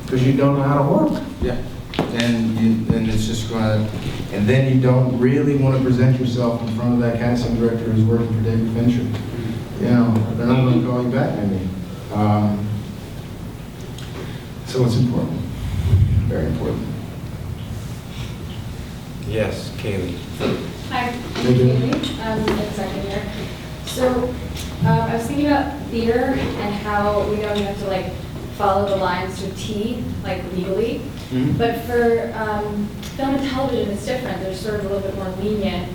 because you don't know how to work. Yeah. And it's just gonna, and then you don't really want to present yourself in front of that casting director who's working for David Fincher. You know, they're not going to call you back, maybe. So it's important, very important. Yes, Kaylee. Hi, I'm Thank you. Kaylee. I'm the second year. So I was thinking about theater and how we know you have to like follow the lines to a T, like legally. Mhm. But for film and television, it's different. There's sort of a little bit more lenient,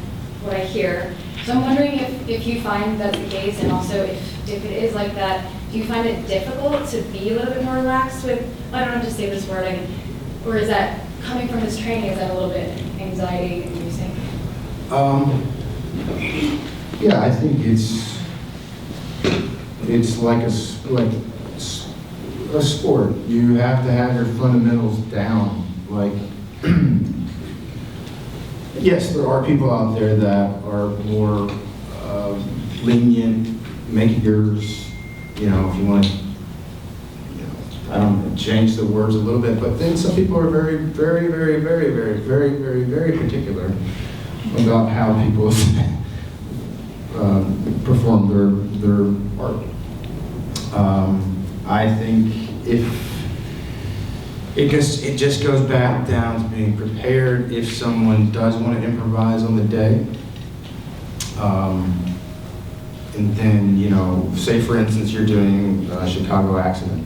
what I hear. So I'm wondering if you find that's the case, and also if it is like that, do you find it difficult to be a little bit more relaxed with, I don't know how to say this word, or is that coming from this training, is that a little bit anxiety inducing? Yeah, I think it's like a sport. You have to have your fundamentals down. Like, yes, there are people out there that are more lenient, make yours, you know, if you want to, you know, I don't know, change the words a little bit, but then some people are very, very, very, very, very, very, very, very particular about how people perform their art. I think if it just goes back down to being prepared if someone does want to improvise on the day. And then, you know, say for instance you're doing Chicago accent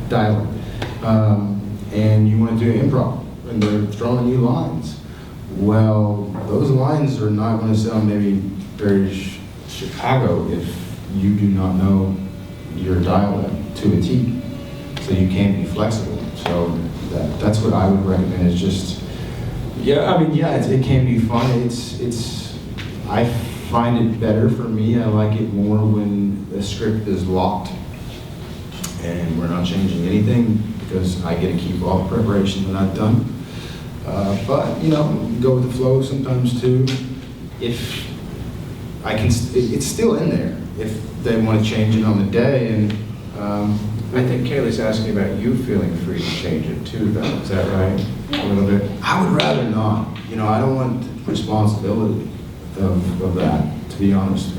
dialect, and you want to do improv, and they're throwing you lines. Well, those lines are not going to sound maybe very Chicago if you do not know your dialect to a T. So you can't be flexible. So that's what I would recommend. Is just, yeah. I mean, yeah, it can be fun. I find it better for me. I like it more when the script is locked and we're not changing anything because I get to keep all the preparation that I've done. But you know, go with the flow sometimes too. If I can, it's still in there. If they want to change it on the day, and I think Kaylee's asking about you feeling free to change it too, though. Is that right? A little bit? I would rather not. You know, I don't want responsibility of that, to be honest.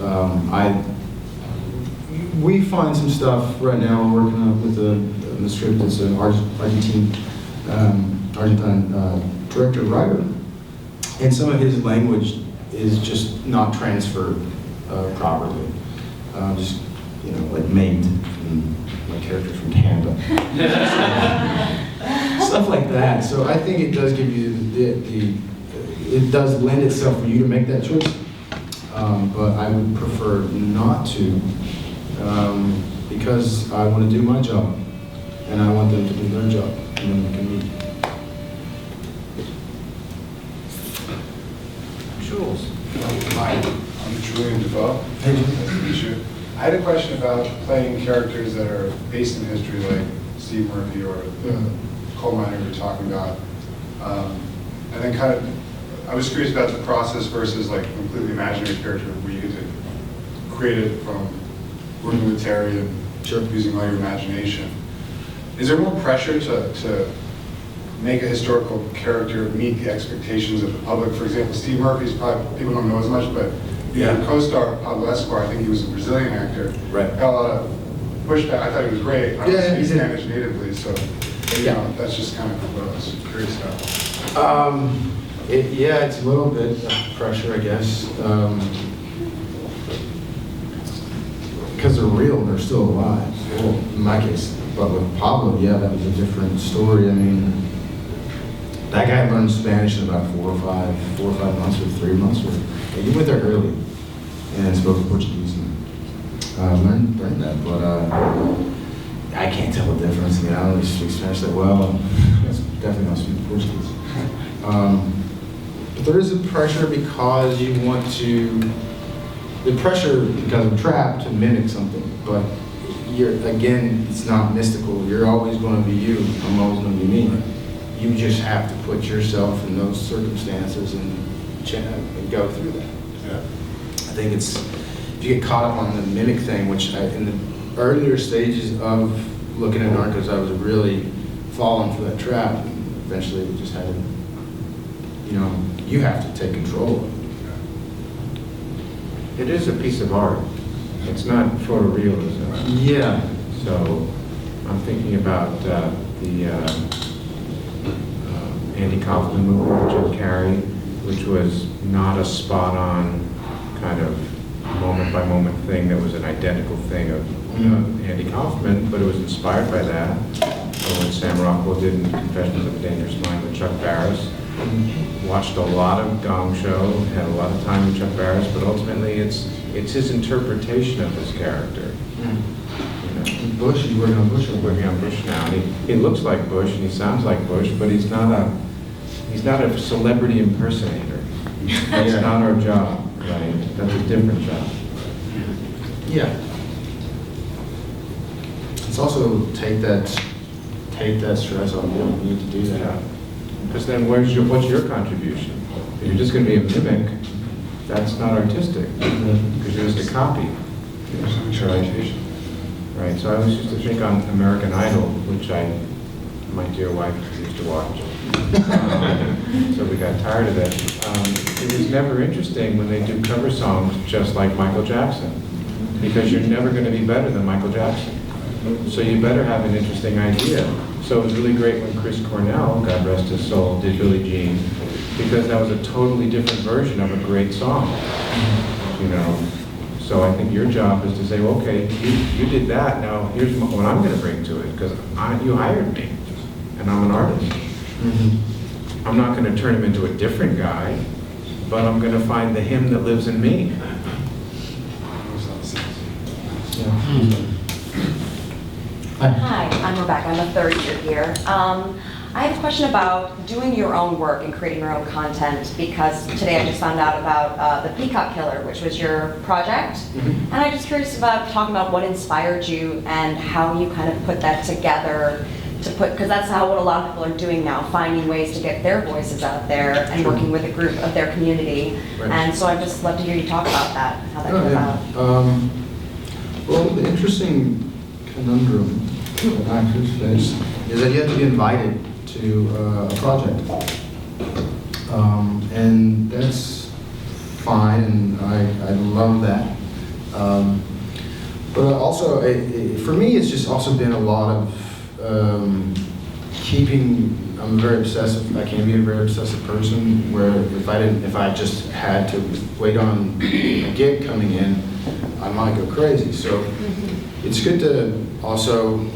We find some stuff right now. We're working on with the script. It's an Argentine director writer, and some of his language is just not transferred properly. Just, you know, like mate, and my character from Canada. Stuff like that. So I think it does give you it does lend itself for you to make that choice. But I would prefer not to, because I want to do my job, and I want them to do their job, and then we can meet. Jules. Hi, I'm Julian DeVoe. Hey, Julian. Nice to meet you. I had a question about playing characters that are based in history, like Steve Murphy or the coal miner we were talking about. And then kind of, I was curious about the process versus like a completely imaginary character where you get to create it from working with Terry and using all your imagination. Is there more pressure to make a historical character meet the expectations of the public? For example, Steve Murphy's probably, people don't know as much, but your co-star, Pablo Escobar, I think he was a Brazilian actor. Right. Got a lot of pushback. I thought he was great. I don't speak Spanish natively, so you know, that's just kind of what I was curious about. Yeah, it's a little bit of pressure, I guess. Because they're real and they're still alive. Well, in my case, but with Pablo, yeah, that was a different story. I mean, that guy learned Spanish in about 4 or 5 months or 3 months. He went there early and spoke Portuguese and learned that. But I can't tell the difference. I mean, I don't really speak Spanish that well. I definitely don't speak Portuguese. But there is a pressure because you want to, the pressure because I'm trapped to mimic something, but again, it's not mystical. You're always going to be you. I'm always going to be me. You just have to put yourself in those circumstances and go through that. Yeah. I think it's, if you get caught up on the mimic thing, which in the earlier stages of looking at Narcos, I was really falling for that trap. And eventually, we just had to, you have to take control of it. It is a piece of art. It's not photorealism. Yeah. So I'm thinking about the Andy Kaufman movie with Jim Carrey, which was not a spot-on kind of moment-by-moment thing that was an identical thing of Andy Kaufman, but it was inspired by that. Or what Sam Rockwell did in Confessions of a Dangerous Mind with Chuck Barris. Watched a lot of Gong Show, had a lot of time with Chuck Barris, but ultimately it's his interpretation of his character. Bush, you working on Bush? I'm working on Bush now. And he looks like Bush and he sounds like Bush, but he's not a celebrity impersonator. That's not our job, right? That's a different job. Yeah. It's also take that stress off. You don't need to do that. Because then what's your contribution? If you're just going to be a mimic, that's not artistic, because you're just a copy. Right, so I was used to think on American Idol, which my dear wife used to watch. So we got tired of it. It was never interesting when they do cover songs just like Michael Jackson, because you're never going to be better than Michael Jackson. So you better have an interesting idea. So it was really great when Chris Cornell, God rest his soul, did Billie Jean, because that was a totally different version of a great song. So I think your job is to say, well, okay, you did that, now here's what I'm going to bring to it, because you hired me, and I'm an artist. Mm-hmm. I'm not going to turn him into a different guy, but I'm going to find the him that lives in me. Hi, I'm Rebecca. I'm a third year here. I have a question about doing your own work and creating your own content, because today I just found out about the Peacock Killer, which was your project. Mm-hmm. And I'm just curious about talking about what inspired you and how you kind of put that together because that's what a lot of people are doing now, finding ways to get their voices out there and working with a group of their community. Right. And so I'd just love to hear you talk about that, how that came about. Well, the interesting conundrum that actors face is that you have to be invited to a project, and that's fine, and I love that. But also, for me, it's just also been a lot of I'm very obsessive. I can be a very obsessive person. Where if I just had to wait on a gig coming in, I might go crazy. So it's good to also,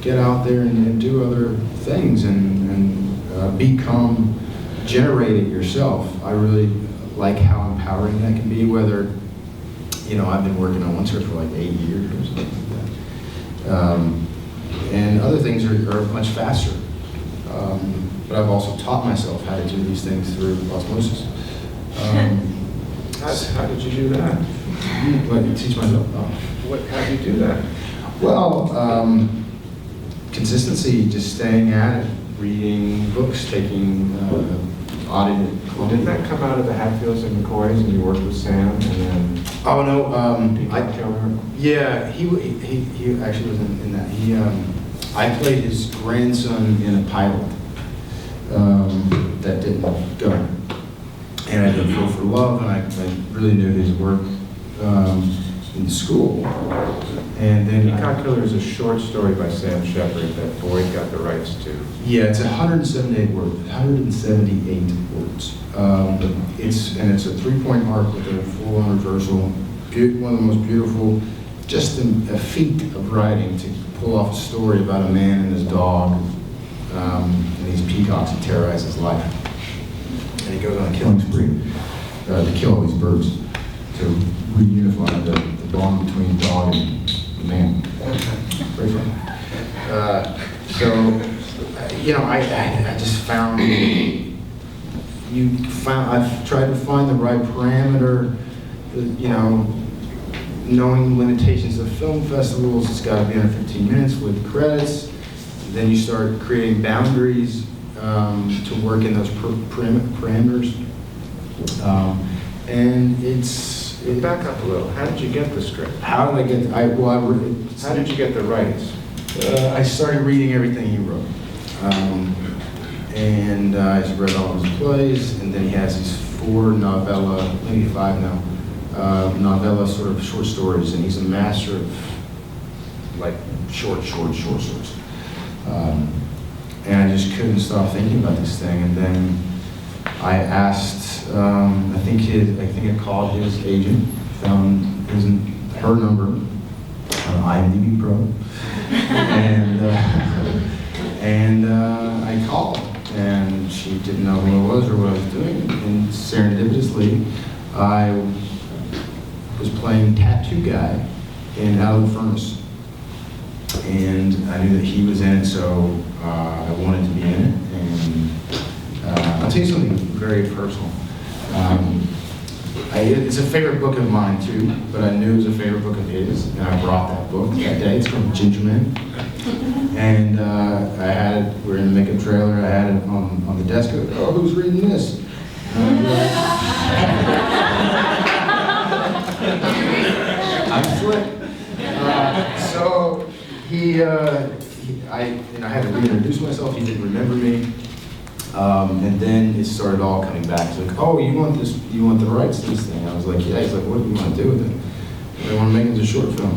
get out there and do other things and generate it yourself. I really like how empowering that can be, whether, I've been working on one script for like 8 years or something like that. And other things are much faster. But I've also taught myself how to do these things through osmosis. How did you do that? Teach myself. How do you do that? Well, consistency, just staying at it, reading books, taking audited. Didn't that come out of the Hatfields and McCoys, and you worked with Sam, and then? Oh no, Yeah, he actually was in that. I played his grandson in a pilot that didn't go, and I did Feel for Love, and I really knew his work in school. And then Peacock Killer is a short story by Sam Shepard that Boyd got the rights to. Yeah, it's 178 words. It's a 3-point arc with a full-on reversal. One of the most beautiful, just a feat of writing to pull off a story about a man and his dog and these peacocks that terrorize his life. And he goes on a killing spree to kill all these birds to reunify the bond between the dog and the man. Very fun. I just found I've tried to find the right parameter, knowing the limitations of film festivals. It's got to be under 15 minutes with credits. Then you start creating boundaries to work in those parameters. And it's Back up a little. How did you get the script? How did I get, How did you get the rights? I started reading everything he wrote. And I just read all of his plays, and then he has these 4 novella, maybe 5 now, novella sort of short stories, and he's a master of like short stories. And I just couldn't stop thinking about this thing, and then I asked, I think I called his agent, found her number on IMDb Pro, and I called, and she didn't know who I was or what I was doing, and serendipitously, I was playing Tattoo Guy in Out of the Furnace, and I knew that he was in it, so I wanted to be in it, and I'll tell you something very personal. It's a favorite book of mine too, but I knew it was a favorite book of his, and I brought that book that day. It's from Ginger Man. And I had it, we were in the makeup trailer, I had it on the desk. Oh, who's reading this? I'm slick. So I had to reintroduce myself. He didn't remember me. And then it started all coming back. It's like, oh, you want this? You want the rights to this thing? I was like, yeah. He's like, what do you want to do with it? I want to make it into a short film.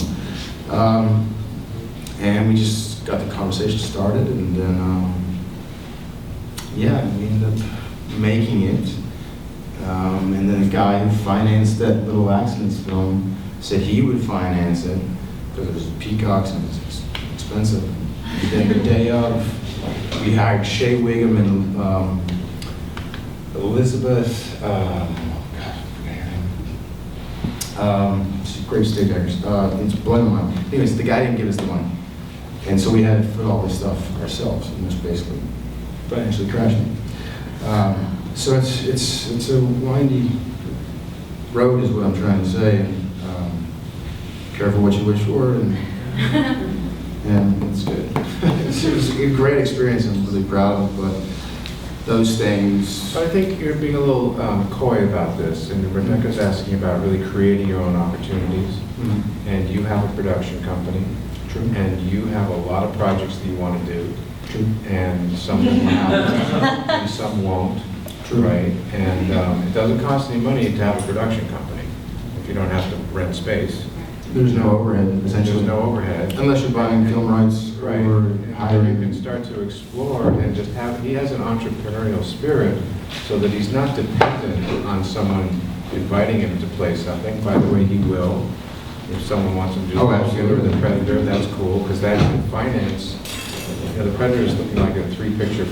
And we just got the conversation started, and then we ended up making it. And then the guy who financed that little accidents film said he would finance it because it was peacocks and it was expensive. And then the day of, we hired Shea Wiggum and Elizabeth, she's a great stage actress. It's blown my mind. Anyways, the guy didn't give us the money. And so we had to put all this stuff ourselves, and just basically financially crashed it. So it's a windy road is what I'm trying to say. And, careful what you wish for, and it's good. It was a great experience. I'm really proud of it, but those things. I think you're being a little coy about this, and Rebecca's asking about really creating your own opportunities. Mm-hmm. And you have a production company. True. And you have a lot of projects that you want to do. True. And some will happen, and some won't. True. Right? And it doesn't cost any money to have a production company if you don't have to rent space. There's no overhead, essentially. There's no overhead. Unless you're buying film rights Right. or And then hiring. you can start to explore and just he has an entrepreneurial spirit so that he's not dependent on someone inviting him to play something. By the way, he will. If someone wants him to do Oh, the absolutely. Predator, that's cool, because that can finance. The Predator is looking like a 3-picture